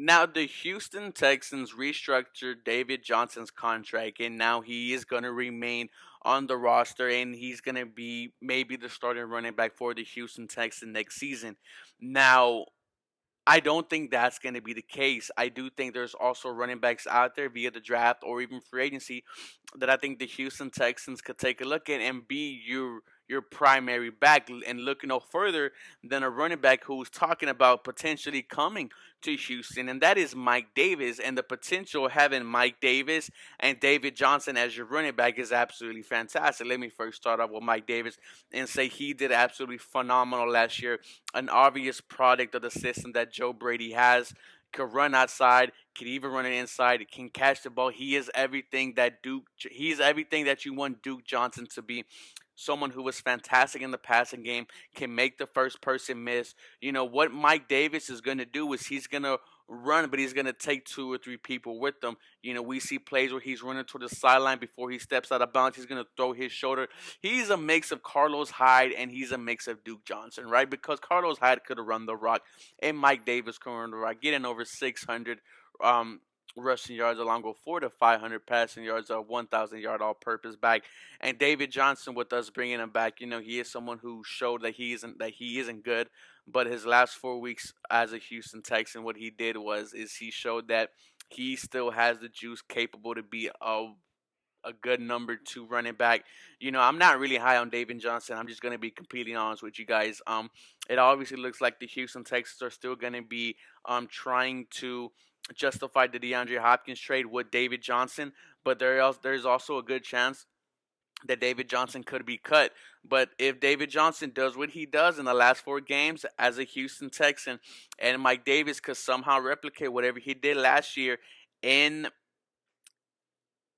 Now, the Houston Texans restructured David Johnson's contract, and now he is going to remain on the roster, and he's going to be maybe the starting running back for the Houston Texans next season. Now, I don't think that's going to be the case. I do think there's also running backs out there via the draft or even free agency that I think the Houston Texans could take a look at and be your primary back, and look no further than a running back who's talking about potentially coming to Houston, and that is Mike Davis. And the potential of having Mike Davis and David Johnson as your running back is absolutely fantastic. Let me first start off with Mike Davis and say he did absolutely phenomenal last year, an obvious product of the system that Joe Brady has. Could run outside, can even run it inside, can catch the ball. He is everything that Duke. He's everything that you want Duke Johnson to be. Someone who was fantastic in the passing game, can make the first person miss. You know what Mike Davis is going to do is he's going to run, but he's going to take two or three people with him. You know, we see plays where he's running to the sideline before he steps out of bounds. He's going to throw his shoulder. He's a mix of Carlos Hyde and he's a mix of Duke Johnson, right? Because Carlos Hyde could have run the rock and Mike Davis could run the rock, getting over 600 um, rushing yards along with 4 to 500 passing yards, a 1,000 yard all purpose back. And David Johnson, with us bringing him back, you know, he is someone who showed that he isn't good. But his last 4 weeks as a Houston Texan, what he did is he showed that he still has the juice capable to be a good number two running back. You know, I'm not really high on David Johnson. I'm just gonna be completely honest with you guys. It obviously looks like the Houston Texans are still gonna be trying to justify the DeAndre Hopkins trade with David Johnson, but there's also a good chance that David Johnson could be cut. But if David Johnson does what he does in the last 4 games as a Houston Texan, and Mike Davis could somehow replicate whatever he did last year in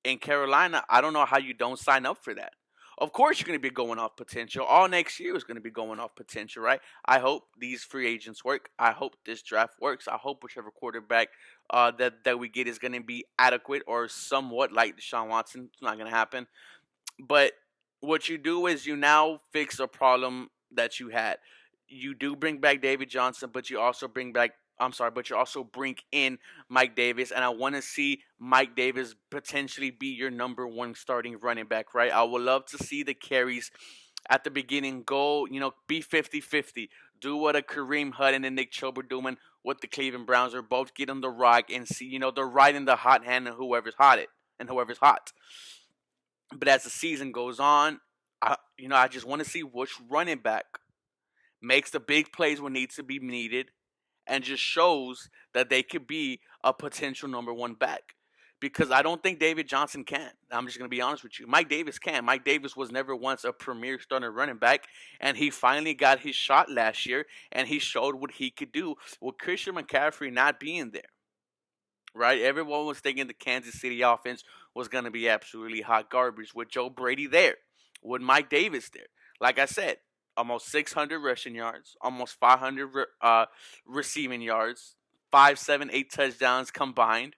in Carolina, I don't know how you don't sign up for that. Of course, you're going to be going off potential. All next year is going to be going off potential, right? I hope these free agents work. I hope this draft works. I hope whichever quarterback that we get is going to be adequate or somewhat like Deshaun Watson. It's not going to happen. But what you do is you now fix a problem that you had. You do bring back David Johnson, but you also bring back but you also bring in Mike Davis, and I want to see Mike Davis potentially be your number one starting running back, right? I would love to see the carries at the beginning go, be 50-50. Do what a Kareem Hunt and a Nick Chubb are doing with the Cleveland Browns, are both getting the rock and see, they're riding the hot hand of whoever's hot. But as the season goes on, I just want to see which running back makes the big plays when needs to be needed, and just shows that they could be a potential number one back. Because I don't think David Johnson can. I'm just going to be honest with you. Mike Davis can. Mike Davis was never once a premier starting running back, and he finally got his shot last year, and he showed what he could do with Christian McCaffrey not being there. Right? Everyone was thinking the Kansas City offense was going to be absolutely hot garbage with Joe Brady there, with Mike Davis there. Like I said, almost 600 rushing yards, almost 500 receiving yards, 5, 7, 8 touchdowns combined.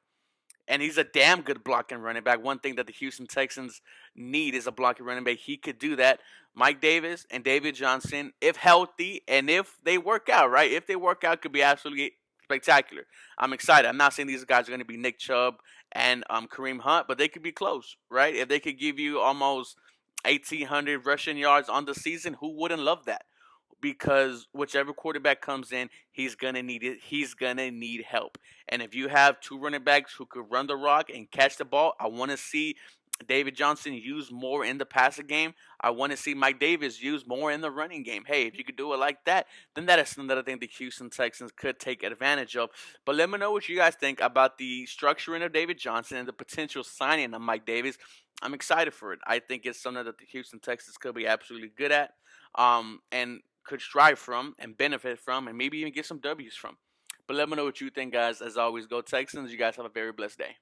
And he's a damn good blocking running back. One thing that the Houston Texans need is a blocking running back. He could do that. Mike Davis and David Johnson, if healthy and if they work out, right? If they work out, could be absolutely spectacular. I'm excited. I'm not saying these guys are going to be Nick Chubb and Kareem Hunt, but they could be close, right? If they could give you almost 1,800 rushing yards on the season, who wouldn't love that? Because whichever quarterback comes in, he's gonna need it. He's gonna need help. And if you have two running backs who could run the rock and catch the ball, I want to see David Johnson used more in the passing game. I want to see Mike Davis used more in the running game. Hey, if you could do it like that, then that is something that I think the Houston Texans could take advantage of. But let me know what you guys think about the structuring of David Johnson and the potential signing of Mike Davis. I'm excited for it. I think it's something that the Houston Texans could be absolutely good at, and could strive from and benefit from, and maybe even get some W's from. But let me know what you think, guys. As always, go Texans. You guys have a very blessed day.